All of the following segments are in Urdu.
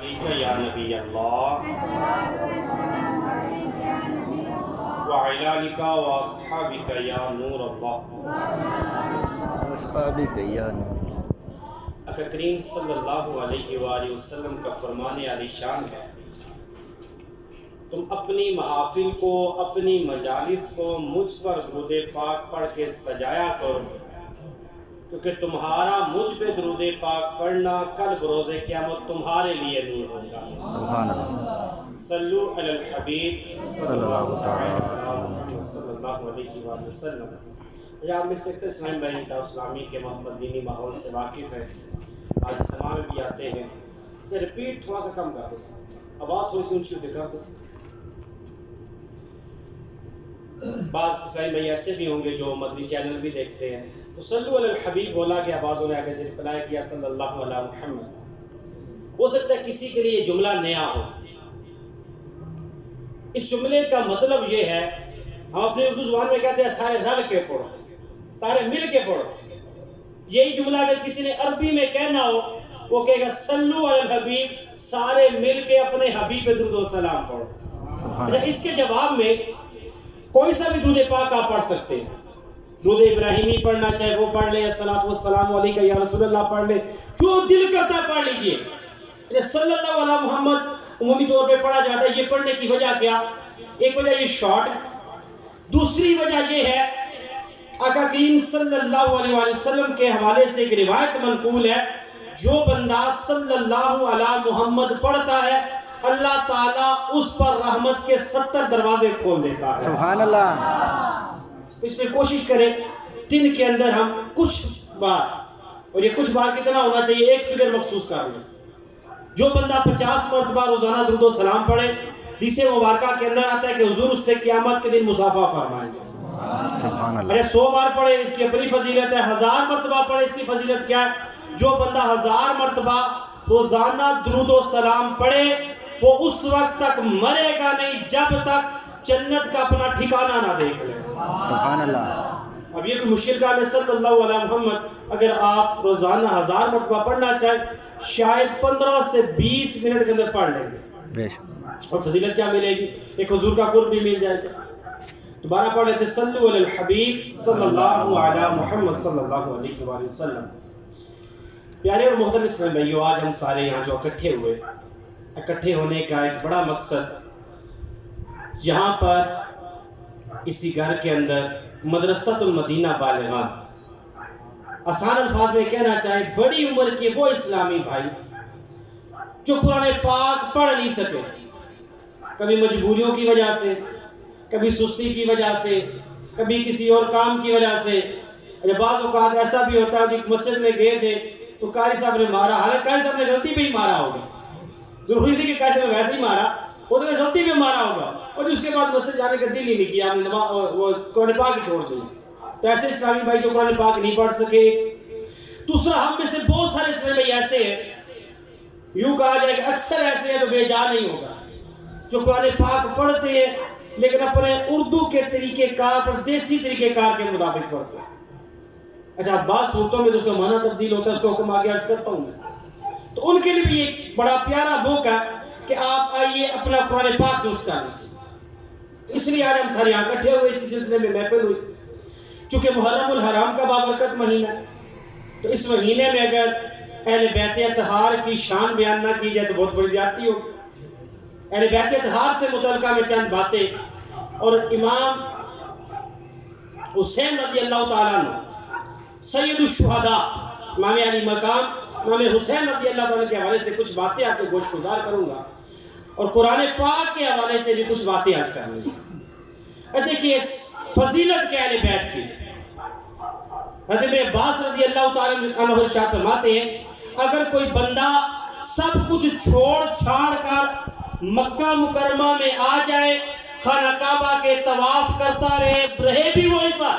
علیکہ یا نبی اللہ وعلی آلک واصحابک یا نور اللہ اصحابک یا نور آقا کریم صلی اللہ علیہ وآلہ وسلم کا فرمان عالی شان ہے، تم اپنی محافل کو، اپنی مجالس کو مجھ پر درود پاک پڑھ کے سجایا کرو، کیونکہ تمہارا مجھ پہ درود پاک پڑھنا کل بروز قیامت تمہارے لیے نور ہوگا۔ سبحان اللہ۔ صلو علی الحبیب صلی اللہ علیہ صلی اللہ علیہ وآلہ وسلم۔ آپ میں سے اکثر اسلام بھائی اسلامی کے محمد دینی ماحول سے واقف ہے، آج اجتماع میں بھی آتے ہیں، ریپیٹ تھوڑا سا کم کر دو، آواز تھوڑی سی اونچی کر دو۔ بعض اسلامی بھائی ایسے بھی ہوں گے جو مدنی چینل بھی دیکھتے ہیں، تو صلو علی الحبیب بولا گیا، بعضوں نے آگے سے رپلائی کیا صلی اللہ علیہ محمد۔ ہو سکتا ہے کسی کے لیے یہ جملہ نیا ہو۔ اس جملے کا مطلب یہ ہے، ہم اپنی اردو زبان میں کہتے ہیں سارے رل کے پڑھو، سارے مل کے پڑھو۔ یہی جملہ اگر کسی نے عربی میں کہنا ہو، وہ کہے گا صلو علی الحبیب، سارے مل کے اپنے حبیب پہ درود و سلام پڑھو۔ اچھا، اس کے جواب میں کوئی سا بھی درود پاک آپ پڑھ سکتے ہیں، درود ابراہیمی پڑھنا چاہے وہ پڑھ لیں، الصلاۃ والسلام علیکہ یا رسول اللہ پڑھ لیں، جو دل کرتا ہے پڑھ لیجئے۔ صلی اللہ علیہ محمد عمومی طور پہ پڑھا جاتا ہے، یہ پڑھنے کی وجہ کیا؟ ایک وجہ یہ شارٹ ہے، دوسری وجہ یہ ہے آقا کریم صلی اللہ علیہ وسلم کے حوالے سے ایک روایت منقول ہے، جو بندہ صلی اللہ علیہ محمد پڑھتا ہے اللہ تعالیٰ اس پر رحمت کے 70 دروازے کھول دیتا ہے۔ سبحان اللہ۔ اس لیے کوشش کریں دن کے اندر ہم کچھ بار، اور یہ کچھ بار کتنا ہونا چاہیے، ایک فگر مخصوص کر لیں۔ جو بندہ 50 مرتبہ روزانہ درود و سلام پڑھے، حدیث مبارکہ کے اندر آتا ہے کہ حضور اس سے قیامت کے دن مصافحہ فرمائیں گے۔ سبحان اللہ۔ اگر 100 بار پڑھے اس کی اپنی فضیلت ہے، 1000 مرتبہ پڑھے اس کی فضیلت کیا ہے؟ جو بندہ 1000 مرتبہ روزانہ درود و سلام پڑھے وہ اس وقت تک مرے گا نہیں جب تک جنت کا اپنا ٹھکانہ نہ دیکھ لے۔ سبحان اللہ۔ اب یہ کوئی مشکل کام ہے، صلی اللہ علیہ محمد اگر آپ روزانہ 1000 مرتبہ پڑھنا چاہیں، شاید 15 سے 20 منٹ کے اندر پڑھ لیں گے، بے شک۔ اور فضیلت کیا ملے گی؟ ایک حضور کا قرب بھی مل جائے گا۔ دوبارہ پڑھ لیتے صلو علی الحبیب صلی اللہ علیہ محمد صلی اللہ علیہ وآلہ وسلم۔ پیارے اور محترم اسلام بھائیو، آج ہم سارے یہاں جو اکٹھے ہوئے، اکٹھے ہونے کا ایک بڑا مقصد، یہاں پر اسی گھر کے اندر مدرسۃ المدینہ بالغان، آسان الفاظ میں کہنا چاہے بڑی عمر کے وہ اسلامی بھائی جو قرآن پاک پڑھ نہیں سکے، کبھی مجبوریوں کی وجہ سے، کبھی سستی کی وجہ سے، کبھی کسی اور کام کی وجہ سے۔ بعض اوقات ایسا بھی ہوتا ہے کہ مسجد میں گئے تھے تو قاری صاحب نے مارا، حالانکہ قاری صاحب نے غلطی پہ ہی مارا ہوگا، ضروری نہیں کہ قاری صاحب نے ویسے ہی مارا، وہ تو غلطی پہ مارا ہوگا، اور اس کے بعد مسجد جانے کا دل ہی نہیں کیا، ہم نے وہ قرآن پاک ہی چھوڑ دیا۔ تو ایسے اسلامی بھائی جو قرآن پاک نہیں پڑھ سکے۔ دوسرا، ہم میں سے بہت سارے اسلامی بھائی ایسے ہیں، یوں کہا جائے کہ اکثر ایسے ہیں تو بے جا نہیں ہوگا، جو قرآن پاک پڑھتے ہیں لیکن اپنے اردو کے طریقہ کار پر، دیسی طریقہ کار کے مطابق پڑھتے ہیں۔ اچھا، بعض صورتوں میں جو اس کا معنی تبدیل ہوتا ہے، اس کو حکم آگے عرض کرتا ہوں میں، تو ان کے لیے بھی ایک بڑا پیارا موقع ہے کہ آپ آئیے اپنا قرآن پاک درست کر لیجیے۔ اس لیے آج ہم سارے یہاں اکٹھے ہوئے، اسی سلسلے میں محفل ہوئی۔ چونکہ محرم الحرام کا بابرکت مہینہ ہے، تو اس مہینے میں اگر اہل بیت اطہار کی شان بیان نہ کی جائے تو بہت بڑی زیادتی ہوگی۔ اہل بیت اطہار سے متعلقہ میں چند باتیں، اور امام حسین رضی اللہ تعالیٰ عنہ سید الشہداء، امام علی مقام امام حسین رضی اللہ تعالیٰ کے حوالے سے کچھ باتیں آپ کو گوش گزار کروں گا، اور قرآن پاک کے حوالے سے بھی کچھ باتیں عرض کروں گا۔ دیکھیے فضیلت کے اہل بیت کی، حضرت ابن عباس رضی اللہ تعالیٰ عنہ ارشاد فرماتے ہیں، اگر کوئی بندہ سب کچھ چھوڑ چھاڑ کر مکہ مکرمہ میں آ جائے، خانہ کعبہ کے طواف کرتا رہے بھی وہیں پر،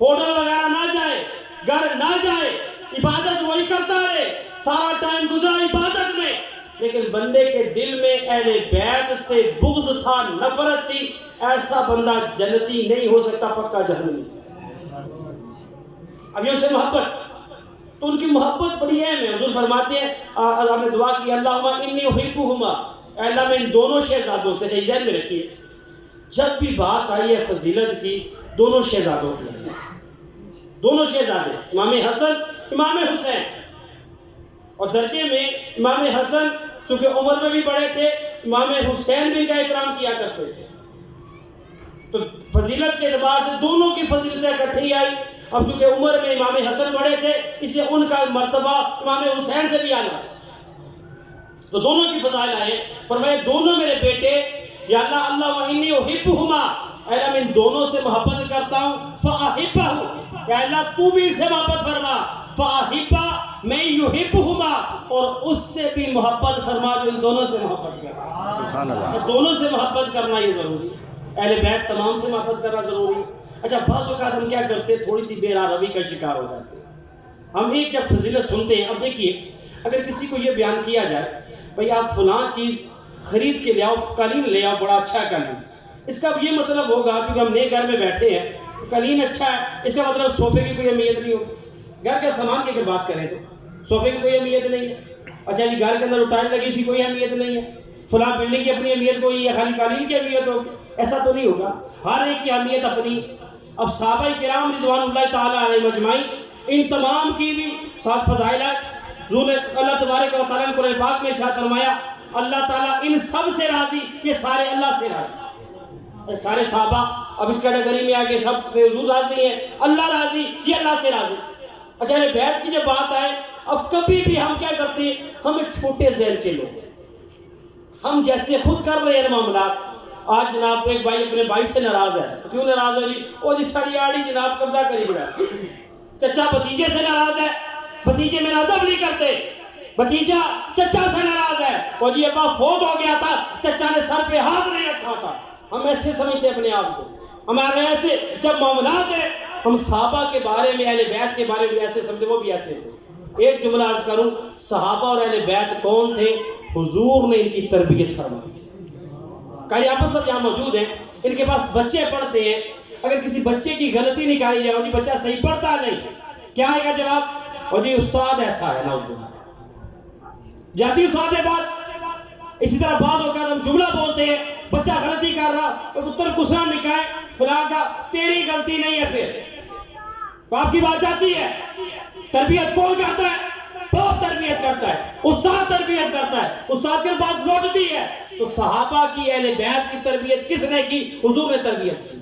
ہوٹل وغیرہ نہ جائے، گھر نہ جائے، عبادت وہی کرتا رہے، سارا ٹائم گزرا عبادت میں، لیکن بندے کے دل میں اہل بیت سے بغض تھا، نفرت تھی، ایسا بندہ جنتی نہیں ہو سکتا، پکا جہنمی۔ اب یہ اسے محبت، تو ان کی محبت بڑی اہم ہے. حضور فرماتے ہیں آپ نے دعا کی اللہم انی احبہما، اے اللہ میں ان دونوں شہزادوں سے، ذہن میں رکھیے جب بھی بات آئی ہے فضیلت کی دونوں شہزادوں کی، دونوں شہزادے امام حسن امام حسین، اور درجے میں امام حسن چونکہ عمر میں بھی بڑے تھے، امام حسین بھی ان کا احترام کیا کرتے تھے. تو فضیلت کے اعتبار سے دونوں کی فضیلتیں اکٹھی آئی. اب چونکہ عمر میں امام حسن بڑے تھے اس لیے ان کا مرتبہ امام حسین سے بھی اعلیٰ، تو دونوں کی فضائل آئے. فرمایا دونوں میرے بیٹے، یا اللہ اللہم انی احبہما، اے اللہ میں ان دونوں سے محبت کرتا ہوں، فاحبہ، یا اللہ تو بھی ان سے محبت فرما، فاحبہ میں یحبہما، اور اس سے بھی محبت فرما جو ان دونوں سے محبت کرتا. سبحان اللہ. دونوں سے محبت کرنا یہ ضروری ہے، اہل بیت تمام سے محبت کرنا ضروری ہے. اچھا بعض اوقات ہم کیا کرتے ہیں، تھوڑی سی بے روی کا شکار ہو جاتے ہیں. ہم ایک جب فضیلت سنتے ہیں، اب دیکھیے اگر کسی کو یہ بیان کیا جائے بھئی آپ فلاں چیز خرید کے لے آؤ، قالین لے آؤ، بڑا اچھا قالین، اس کا یہ مطلب ہوگا کیونکہ ہم نئے گھر میں بیٹھے ہیں قالین اچھا ہے، اس کا مطلب صوفے کی کوئی اہمیت نہیں ہوگی. گھر کے سامان کی اگر بات کریں تو صوفے کی کوئی اہمیت نہیں ہے. اچھا جی گھر کے اندر ٹائل لگی سی کوئی اہمیت نہیں ہے، فلاں بلڈنگ کی اپنی اہمیت کوئی ہے، خالی قالین کی اہمیت ہوگی، ایسا تو نہیں ہوگا. ہر ایک کی اہمیت اپنی. اب صحابہ کرام رضوان اللہ تعالیٰ علیہ مجمعین ان تمام کی بھی ساتھ فضائل ہے. حضور نے اللہ تبارک و تعالیٰ نے قرآن پاک میں ارشاد فرمایا اللہ تعالیٰ ان سب سے راضی، یہ سارے اللہ سے راضی. سارے صحابہ اب اس کیٹیگری میں آگے سب سے حضور راضی ہیں، اللہ راضی، یہ اللہ سے راضی. اچھا بیت کی جب بات آئے اب کبھی بھی ہم کیا کرتے ہیں، ہم ایک چھوٹے ذہن کے لوگ ہیں، ہم جیسے خود کر رہے ہیں معاملات. آج جناب ایک بھائی اپنے بھائی سے ناراض ہے، کیوں ناراض ہے جی؟ وہ جی سڑی آڑی جناب قبضہ کری گیا. چچا بھتیجے سے ناراض ہے، بھتیجے میرا ادب نہیں کرتے، بھتیجا چچا سے ناراض ہے، وہ جی ابا فوت ہو گیا تھا، چچا نے سر پہ ہاتھ نہیں رکھا تھا. ہم ایسے سمجھتے اپنے آپ کو، ہمارے ایسے جب معاملات ہیں ہم صحابہ کے بارے میں اہل بیت کے بارے میں ایسے سمجھتے، وہ بھی ایسے تھے. ایک جملہ عرض کروں، صحابہ اور اہل بیت کون تھے؟ حضور نے ان کی تربیت فرمائی. کئی آپس سب یہاں موجود ہیں، ان کے پاس بچے پڑھتے ہیں، اگر کسی بچے کی غلطی نکالی جائے جی بچہ صحیح پڑھتا نہیں، کیا آئے گا جواب؟ اور جی استاد ایسا ہے نا جاتی استاد ہے بات. اسی طرح بعض اوقات ہم جملہ بولتے ہیں بچہ غلطی کر رہا اور اتر گسنا نکائے فلاں کا، تیری غلطی نہیں ہے، پھر آپ کی بات جاتی ہے. تربیت کون کرتا ہے؟ باپ تربیت کرتا ہے، استاد تربیت کرتا ہے، استاد کے بعد لوٹتی ہے. تو صحابہ کی اہل بیت کی تربیت کس نے کی؟ حضور نے تربیت کی.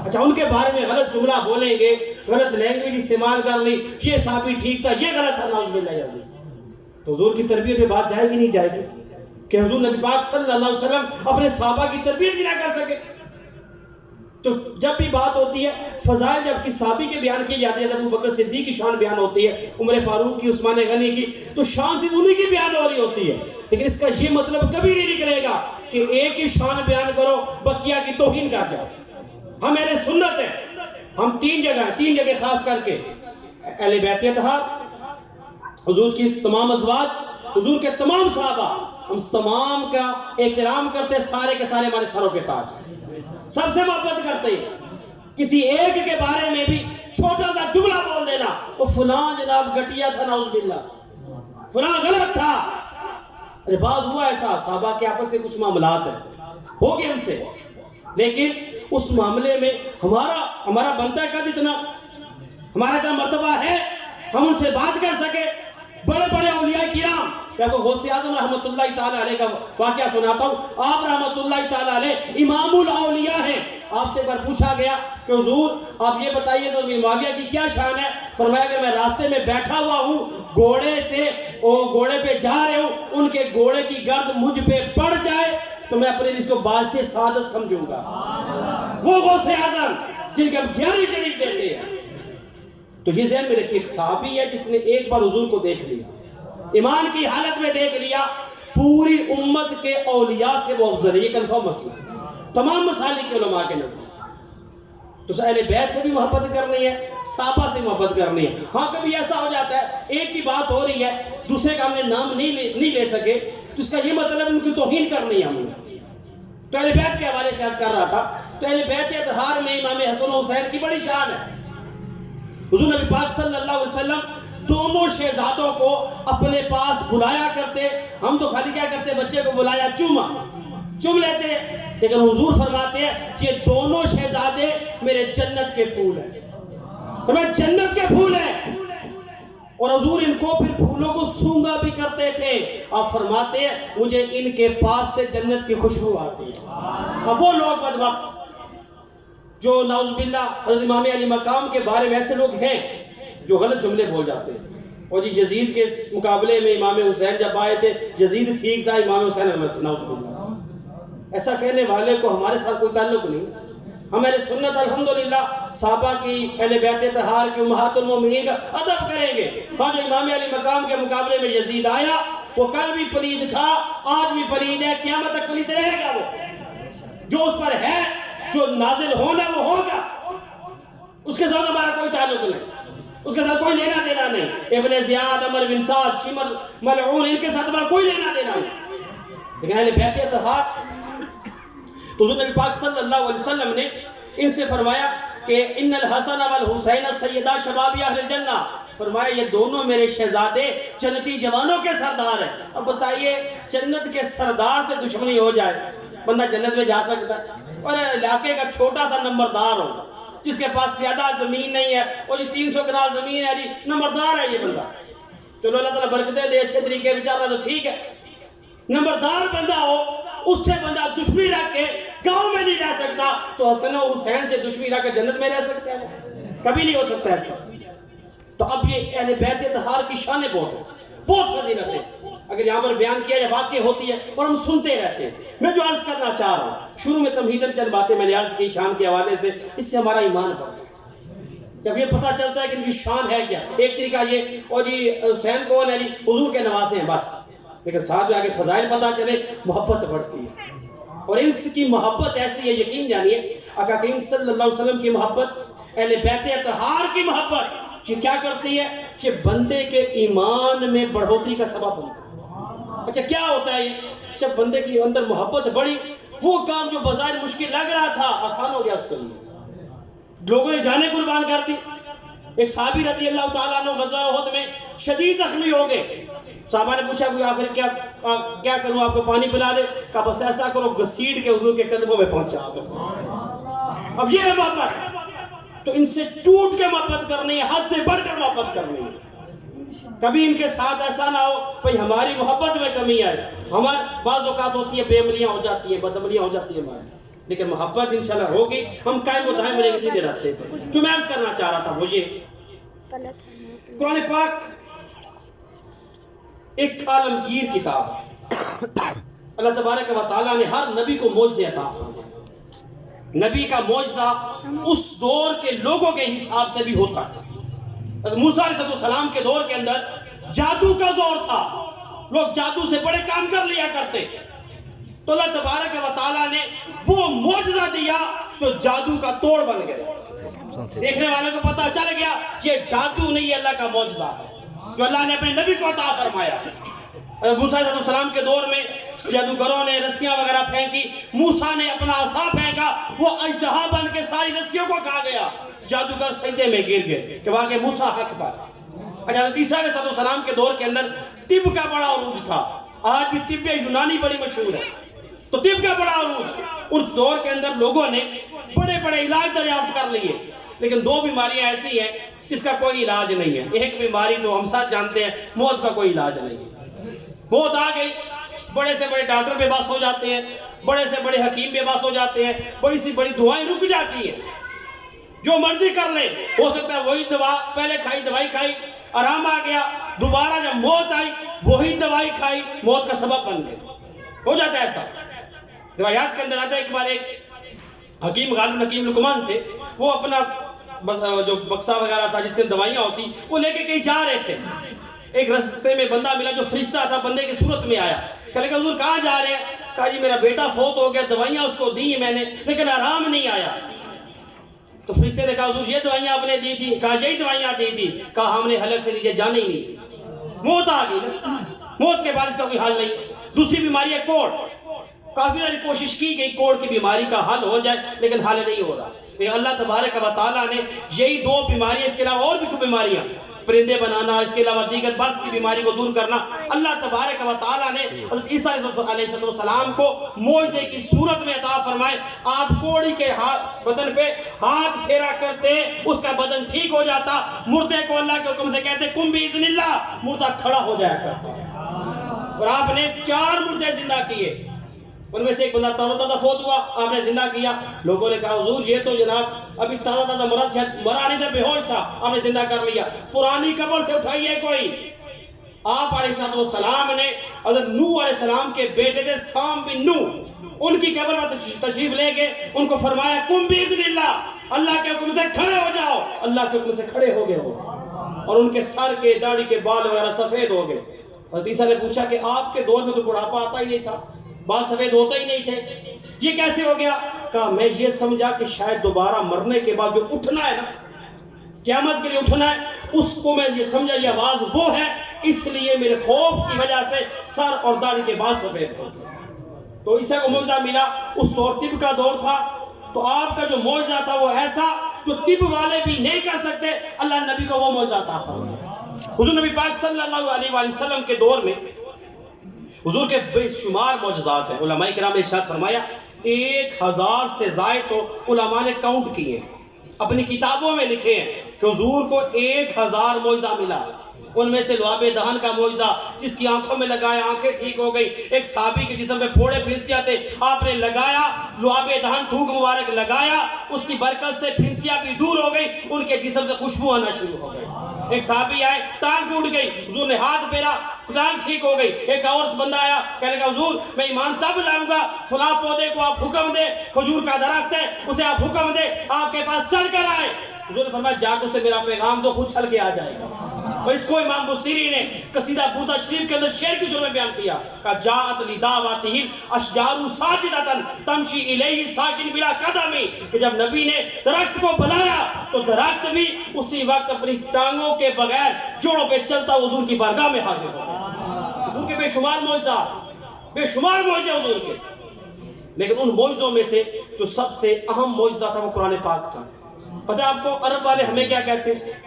اچھا ان کے بارے میں غلط جملہ بولیں گے، غلط لینگویج استعمال کر لی، یہ صحابی ٹھیک تھا، یہ غلط تھا، نعوذ باللہ یا اللہ. تو حضور کی تربیت میں بات جائے گی نہیں جائے گی کہ حضور نبی پاک صلی اللہ علیہ وسلم اپنے صحابہ کی تربیت بھی نہ کر سکے. تو جب بھی بات ہوتی ہے فضائل جب کس صحابی کے بیان کی جاتی ہے، جب ابو بکر صدیق کی شان بیان ہوتی ہے، عمر فاروق کی، عثمان غنی کی، تو شان صرف انہی کی بیان ہو رہی ہوتی ہے. لیکن اس کا یہ مطلب کبھی نہیں نکلے گا کہ ایک ہی شان بیان کرو بقیہ کی توہین کر جاؤ. ہم اہل سنت ہیں، ہم تین جگہ خاص کر کے اہل بیت اطہار، حضور کی تمام ازواج، حضور کے تمام صحابہ، ہم تمام کا احترام کرتے، سارے کے سارے ہمارے سروں کے تاج، سب سے محبت کرتے ہیں. کسی ایک کے بارے میں بھی چھوٹا سا جملہ بول دینا، وہ فلاں جناب گھٹیا تھا، نعوذ باللہ، فلاں غلط تھا. ارے بعض ہوا ایسا صحابہ کے آپس سے کچھ معاملات ہیں، ہو گئے ان سے، لیکن اس معاملے میں ہمارا بنتا ہے کد اتنا، ہمارا اتنا مرتبہ ہے ہم ان سے بات کر سکے. بڑے بڑے اولیاء کرام، میں آپ کو غوث اعظم رحمۃ اللہ تعالیٰ علیہ کا واقعہ سناتا ہوں. آپ رحمۃ اللہ تعالیٰ علیہ امام الاولیاء ہیں. آپ سے پر پوچھا گیا کہ حضور آپ یہ بتائیے تو معاویہ کی کیا شان ہے؟ فرمایا کہ میں راستے میں بیٹھا ہوا ہوں، گھوڑے پہ جا رہے ہوں، ان کے گھوڑے کی گرد مجھ پہ پڑ جائے تو میں اپنے اس کو باعث سعادت سمجھوں گا. وہ غوث اعظم جن کے ہم 11 شریف دیتے ہیں. تو یہ ذہن میں رکھیے، ایک صحابی ہے جس نے ایک بار حضور کو دیکھ لیا، ایمان کی حالت میں دیکھ لیا، پوری امت کے اولیاء سے وہ افضل ہے. یہ کنفرم مسئلہ ہے تمام مسالک کے علماء کے نزدیک. تو اہل بیت سے بھی محبت کرنی ہے، صحابہ سے محبت کرنی ہے. ہاں کبھی ایسا ہو جاتا ہے ایک کی بات ہو رہی ہے، دوسرے کا ہم نے نام نہیں لے سکے، تو اس کا یہ مطلب ان کی توہین کرنی ہے ہم نے. تو اہل بیت کے حوالے سے عرض کر رہا تھا، تو اہل بیت اطہار میں امام حسن و حسین کی بڑی شان ہے. حضور نبی پاک صلی اللہ علیہ وسلم دونوں شہزادوں کو اپنے پاس بلایا کرتے. ہم تو خالی کیا کرتے, بچے کو بلایا چوم لیتے, لیکن حضور فرماتے ہیں یہ دونوں شہزادے میرے جنت کے پھول ہیں, ہمیں جنت کے پھول ہیں. اور حضور ان کو پھر پھولوں کو سونگا بھی کرتے تھے. آپ فرماتے ہیں مجھے ان کے پاس سے جنت کی خوشبو آتی ہے. اب وہ لوگ بدبخت جو نعوذ باللہ حضرت امام علی مقام کے بارے میں ایسے لوگ ہیں جو غلط جملے بول جاتے ہیں. اور جی یزید کے مقابلے میں امام حسین جب آئے تھے, یزید ٹھیک تھا, امام حسین غلط. نعوذ باللہ, ایسا کہنے والے کو ہمارے ساتھ کوئی تعلق نہیں. ہم اہل سنت الحمدللہ صحابہ کی, اہل بیت طہار کی, امہات المومنین کا ادب کریں گے. ہاں جو امام علی مقام کے مقابلے میں یزید آیا, وہ کل بھی پلید تھا, آج بھی پلید ہے, قیامت تک پلید رہے گا. وہ جو اس پر ہے, جو نازل ہونا وہ ہوگا, اس کے ساتھ ہمارا کوئی تعلق نہیں, اس کے ساتھ کوئی لینا دینا نہیں. ابن زیاد, عمر بن سعد, شمر, ملعون, ان کے ساتھ ہمارا کوئی لینا دینا نہیں. لیکن اہل بیت طہار تو حضور نبی پاک صلی اللہ علیہ وسلم نے ان سے فرمایا کہ ان الحسن والحسین سیدا شباب اہل الجنہ. فرمایا یہ دونوں میرے شہزادے جنتی جوانوں کے سردار ہیں. اب بتائیے جنت کے سردار سے دشمنی ہو جائے, بندہ جنت میں جا سکتا ہے؟ اور علاقے کا چھوٹا سا نمبردار ہوگا جس کے پاس زیادہ زمین نہیں ہے, اور یہ 300 کنال زمین ہے, جی نمبردار ہے یہ بندہ. چلو اللہ تعالیٰ برکتیں دے, اچھے طریقے بیچارہ تو ٹھیک ہے. نمبردار بندہ ہو, اس سے بندہ دشمنی رکھ کے گاؤں میں نہیں رہ سکتا, تو حسن و حسین سے دشمنی رکھ کے جنت میں رہ سکتا ہے؟ کبھی نہیں ہو سکتا ایسا. تو اب یہ اہل بیت طہار کی شانیں بہت ہیں, بہت فضیلت ہے. اگر یہاں پر بیان کیا جائے واقع ہوتی ہے اور ہم سنتے رہتے ہیں. میں جو عرض کرنا چاہ رہا ہوں, شروع میں تمہیداً چند باتیں میں نے عرض کی شان کے حوالے سے, اس سے ہمارا ایمان بڑھتا ہے. جب یہ پتہ چلتا ہے کہ ان کی شان ہے کیا. ایک طریقہ یہ, اور جی حسین کون ہے, جی حضور کے نواسے ہیں بس, لیکن ساتھ میں آگے فضائل پتہ چلے, محبت بڑھتی ہے. اور ان کی محبت ایسی ہے, یقین جانیے آقا کریم صلی اللہ علیہ وسلم کی محبت, اہل بیت طہار کی محبت, یہ کیا کرتی ہے کہ بندے کے ایمان میں بڑھوتری کا سبب بنتا ہے. اچھا کیا ہوتا ہے یہ, جب بندے کی اندر محبت بڑھی, وہ کام جو بظاہر مشکل لگ رہا تھا آسان ہو گیا اس کے لیے. لوگوں نے جانیں قربان کر دی. ایک صحابی رضی اللہ تعالیٰ عنہ غزوہ احد میں شدید زخمی ہو گئے. صحابہ نے پوچھا کوئی آخر کیا کروں, آپ کو پانی پلا دے؟ کہا بس ایسا کرو گھسیٹ کے حضور کے قدموں میں پہنچا دو. اب یہ ہے محبت. تو ان سے ٹوٹ کے محبت کرنی ہے, حد سے بڑھ کر محبت کرنی ہے. کبھی ان کے ساتھ ایسا نہ ہو بھئی ہماری محبت میں کمی آئے. ہمارے بعض اوقات ہوتی ہے بے عملیاں ہو جاتی ہیں, بد عملیاں ہو جاتی ہیں ہماری, لیکن محبت انشاءاللہ ہوگی, ہم قائم و دائم رہیں گے سیدھے راستے پہ. جو میں عرض کرنا چاہ رہا تھا وہ یہ, قرآن پاک ایک عالمگیر کتاب ہے. اللہ تبارک و تعالیٰ نے ہر نبی کو معجزے عطا فرمائے. نبی کا معجزہ اس دور کے لوگوں کے حساب سے بھی ہوتا ہے. موسیٰ علیہ السلام کے دور کے اندر جادو کا زور تھا, لوگ جادو سے بڑے کام کر لیا کرتے. تو اللہ تبارک و تعالیٰ نے وہ معجزہ دیا جو جادو کا توڑ بن گیا. دیکھنے والوں کو پتہ چل گیا یہ جادو نہیں, اللہ کا معجزہ ہے جو اللہ نے اپنے نبی کو عطا فرمایا. موسیٰ علیہ السلام کے دور میں جادوگروں نے رسیاں وغیرہ پھینکی, موسیٰ نے اپنا عصا پھینکا, وہ اژدہا بن کے ساری رسیوں کو کھا گیا. جادوگر سجدے میں گر گئے کہ واقعی موسیٰ حق پر. حضرت عیسیٰ علیہ السلام کے دور کے اندر طب کا بڑا عروج تھا. آج بھی طب یونانی بڑی مشہور ہے. تو طب کا بڑا عروج, اس دور کے اندر لوگوں نے بڑے بڑے علاج دریافت کر لیے, لیکن دو بیماریاں ایسی ہیں جس کا کوئی علاج نہیں ہے. ایک بیماری تو ہم سب جانتے ہیں, موت کا کوئی علاج نہیں ہے. موت آ گئی, بڑے سے بڑے ڈاکٹر بے بس ہو جاتے ہیں, بڑے سے بڑے حکیم بے بس ہو جاتے ہیں, بڑی سی بڑی دعائیں رک جاتی ہیں, جو مرضی کر لیں. ہو سکتا ہے وہی دوا پہلے کھائی, دوائی کھائی, آرام آ گیا, دوبارہ جب موت آئی وہی دوائی کھائی, موت کا سبب بن گئے. ہو جاتا ہے ایسا. روایات کے اندر آتا ہے ایک بار ایک حکیم, غالب حکیم لقمان تھے, وہ اپنا جو بکسا وغیرہ تھا جس کے دوائیاں ہوتی وہ لے کے کہیں جا رہے تھے. ایک رستے میں بندہ ملا جو فرشتہ تھا, بندے کی صورت میں آیا. کہنے لگا حضور کہاں جا رہے ہیں؟ کہا جی میرا بیٹا فوت ہو گیا, دوائیاں اس کو دی میں نے لیکن آرام نہیں آیا. تو فرشتے نے کہا حضور یہ دوائیاں آپ نے دی تھی؟ کہا یہی دوائیاں دی تھی. کہا ہم نے حلق سے نیچے جانے ہی نہیں دی. موت آ گئی نا, موت کے بعد اس کا کوئی حل نہیں. دوسری بیماری ہے کوڑ. کافی ساری کوشش کی گئی کوڑ کی بیماری کا حل ہو جائے, لیکن حل نہیں ہو رہا. لیکن اللہ تبارک و تعالیٰ نے یہی دو بیماریاں, اس کے علاوہ اور بھی کوئی بیماریاں پرندے بنانا، اس کے علاوہ دیگر برس کی بیماری کو دور کرنا، اللہ تبارک و تعالیٰ نے حضرت عیسیٰ علیہ السلام کو معجزے کی صورت میں عطا فرمائے. آپ کوڑی کے بدن پہ ہاتھ پھیرا کرتے، اس کا بدن ٹھیک ہو جاتا. مردے کو اللہ کے حکم سے کہتے کم باذن اللہ، مردہ کھڑا ہو جایا کرتا. اور آپ نے 4 مردے زندہ کیے، ان میں سے ایک بندہ تازہ فوت ہوا، آپ نے زندہ کیا. لوگوں نے کہا حضور یہ تو جناب ابھی تازہ مرا نہیں تھا، بے ہوش تھا، آپ نے زندہ کر لیا. پرانی قبر سے اٹھائیے کوئی. آپ علیہ السلام نے حضرت نوح علیہ السلام کے بیٹے تھے سام بن نوح، ان کی قبر میں تشریف لے گئے، ان کو فرمایا کم باذن اللہ، اللہ کے حکم سے کھڑے ہو جاؤ. اللہ کے حکم سے کھڑے ہو گئے ہو، اور ان کے سر کے داڑھی کے بال وغیرہ سفید ہو گئے. حضرت عیسیٰ نے پوچھا کہ آپ کے دور میں تو بڑھاپا آتا ہی نہیں تھا، بال سفید ہوتا ہی نہیں تھے، یہ کیسے ہو گیا؟ کہا میں یہ سمجھا کہ شاید دوبارہ مرنے کے بعد جو اٹھنا ہے نا، قیامت کے لیے اٹھنا ہے، اس کو میں یہ سمجھا یہ آواز وہ ہے، اس لیے میرے خوف کی وجہ سے سر اور داڑھی کے بال سفید ہوتے. تو عیسیٰ کو معجزہ ملا. اس دور طب کا دور تھا، تو آپ کا جو معجزہ تھا وہ ایسا جو طب والے بھی نہیں کر سکتے، اللہ نبی کو وہ معجزہ عطا فرمایا. حضور نبی پاک صلی اللہ علیہ وآلہ وسلم کے دور میں حضور کے بے شمار معجزات ہیں. علماء کرام نے ارشاد فرمایا 1000 سے زائد تو علماء نے کاؤنٹ کیے، اپنی کتابوں میں لکھے ہیں کہ حضور کو 1000 معجزہ ملا. ان میں سے لعاب دہن کا معجزہ، جس کی آنکھوں میں لگایا آنکھیں ٹھیک ہو گئی. ایک صحابی کے جسم میں پھوڑے پھنسیاں تھے، آپ نے لگایا لعاب دہن، تھوک مبارک لگایا، اس کی برکت سے پھنسیاں بھی دور ہو گئی، ان کے جسم سے خوشبو آنا شروع ہو گئی. ایک صحابی آئے، ٹانگ ٹوٹ گئی، حضور نے ہاتھ پھیرا، ٹانگ ٹھیک ہو گئی. ایک اور بندہ آیا، کہنے لگا حضور میں ایمان تب لاؤں گا فلاں پودے کو آپ حکم دے، کھجور کا درخت ہے اسے آپ حکم دے آپ کے پاس چل کر آئے. حضور نے فرمایا جا کے اسے میرا پیغام دو، خود چل کے آ جائے گا. اور اس کو امام بصیری نے قصیدہ بودا شریف کے اندر شعر کی صورت میں بیان کیا کہ جاءت لدعوتہ الاشجار ساجدۃ تمشی الیہ ساکن بلا قدم، کہ جب نبی نے درخت کو بلایا تو درخت بھی اسی وقت اپنی ٹانگوں کے بغیر جوڑوں پہ چلتا حضور کی بارگاہ میں حاضر ہو گیا. حضور کے بے شمار معجزات، بے شمار معجزے حضور کے، لیکن ان معجزوں میں سے جو سب سے اہم معجزہ تھا وہ قرآن پاک تھا. پتہ آپ کو عرب والے ہمیں کیا کہتے ہیں؟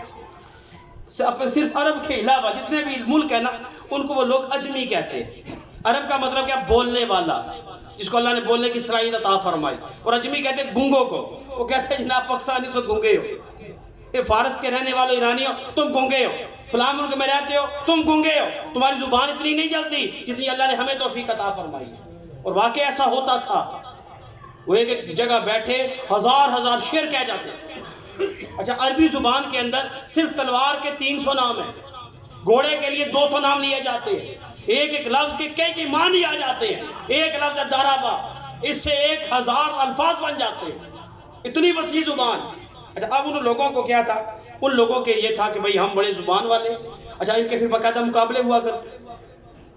صرف عرب کے علاوہ جتنے بھی ملک ہیں نا، ان کو وہ لوگ اجمی کہتے ہیں. عرب کا مطلب کیا؟ بولنے والا، جس کو اللہ نے بولنے کی صلاحیت عطا فرمائی. اور اجمی کہتے ہیں گنگوں کو. وہ کہتے ہیں جناب پاکستانی تو گنگے ہو، یہ فارس کے رہنے والے ایرانی ہو تم گنگے ہو، فلاں ملک میں رہتے ہو تم گنگے ہو، تمہاری زبان اتنی نہیں چلتی جتنی اللہ نے ہمیں توفیق عطا فرمائی. اور واقعی ایسا ہوتا تھا. وہ ایک جگہ بیٹھے ہزار شعر کہہ جاتے تھے. اچھا عربی زبان کے اندر صرف تلوار کے 300 نام ہیں، گھوڑے کے لیے 200 نام لیے جاتے ہیں، ایک لفظ کے کئی معنی آ جاتے ہیں. ایک لفظ ہے دارابا، اس سے 1000 الفاظ بن جاتے ہیں. اتنی وسیع زبان. اچھا اب ان لوگوں کو کیا تھا؟ ان لوگوں کے یہ تھا کہ بھئی ہم بڑے زبان والے. اچھا ان کے پھر باقاعدہ مقابلے ہوا کرتے.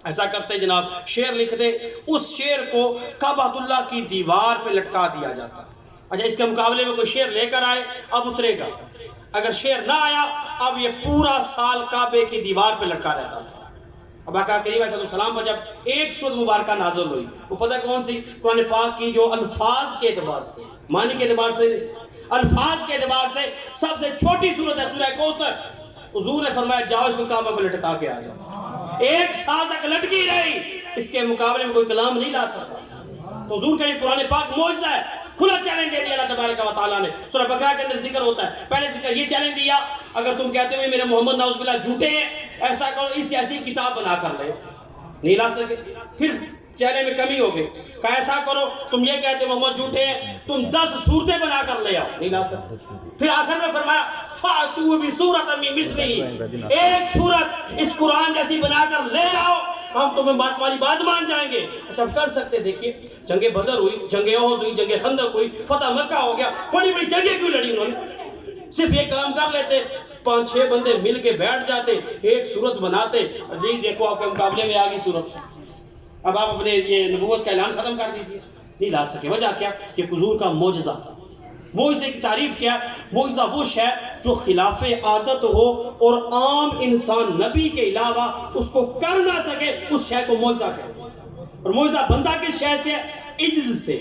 ایسا کرتے جناب، شعر لکھتے، اس شعر کو کعبۃ اللہ کی دیوار پہ لٹکا دیا جاتا. اچھا اس کے مقابلے میں کوئی شعر لے کر آئے، اب اترے گا. اگر شعر نہ آیا اب یہ پورا سال کعبے کی دیوار پہ لٹکا رہتا تھا. اب آقا کریم علیہ السلام پر جب ایک سورت مبارکہ نازل ہوئی، وہ پتہ کون سی؟ قرآن پاک کی جو الفاظ کے اعتبار سے، معنی کے اعتبار سے نہیں، الفاظ کے اعتبار سے سب سے چھوٹی سورت ہے سورہ کوثر. حضور نے فرمایا جاؤ اس کو کعبہ پہ لٹکا کے آ جاؤ. 1 سال تک لٹکی رہی، اس کے مقابلے میں کوئی کلام نہیں لا سکتا. تو حضور کا یہ قرآن پاک معجزہ ہے. کھلا چیلنج دے دیا اللہ تبارک و تعالیٰ نے. سورہ بقرہ کے اندر ذکر ہوتا ہے، پہلے ذکر یہ چیلنج دیا اگر تم کہتے ہوئے میرے محمد نعوذ باللہ جھوٹے ہیں، ایسا کرو اس ایسی کتاب بنا کر لے. نہیں لا سکے. پھر چہرے میں کمی ہو گئی، کہا ایسا کرو تم یہ کہتے محمد جھوٹے ہیں، تم 10 صورتیں بنا کر لے آؤ. نہیں لا سکتے. پھر آخر میں فرمایا فَأْتُوا بِسُورَةٍ مِّن مِّثْلِهِ، ایک سورت اس قرآن جیسی بنا کر لے آؤ، ہم تمہیں تمہاری بات مان جائیں گے. اچھا ہم کر سکتے. دیکھیے جنگ بدر ہوئی، جنگ احد ہوئی، جنگ خندق ہوئی، فتح مکہ ہو گیا، بڑی بڑی جنگیں کیوں لڑی انہوں نے؟ صرف یہ کام کر لیتے، 5-6 بندے مل کے بیٹھ جاتے، ایک صورت بناتے، اور یہی دیکھو آپ کے مقابلے میں آگئی صورت. اب آپ اپنے یہ نبوت کا اعلان ختم کر دیجئے. نہیں لا سکے. وجہ کیا؟ کہ حضور کا معجزہ تھا. معجزے کی تعریف کیا؟ معجزہ وہ شے جو خلاف عادت ہو اور عام انسان نبی کے علاوہ اس کو کر نہ سکے، اس شے کو معجزہ کہتے ہیں. اور معجزہ بندہ کس شے سے؟ عجز سے.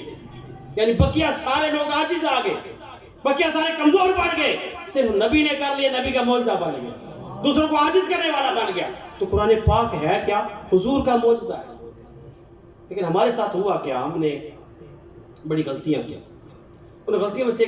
یعنی بقیہ سارے لوگ عاجز آ گئے، بقیہ سارے کمزور پڑ گئے، صرف نبی نے کر لیا، نبی کا معجزہ بن گیا. دوسروں کو عاجز کرنے والا بن گیا. تو قرآن پاک ہے کیا؟ حضور کا معجزہ ہے. لیکن ہمارے ساتھ ہوا کیا؟ ہم نے بڑی غلطیاں کی. ان غلطیوں میں سے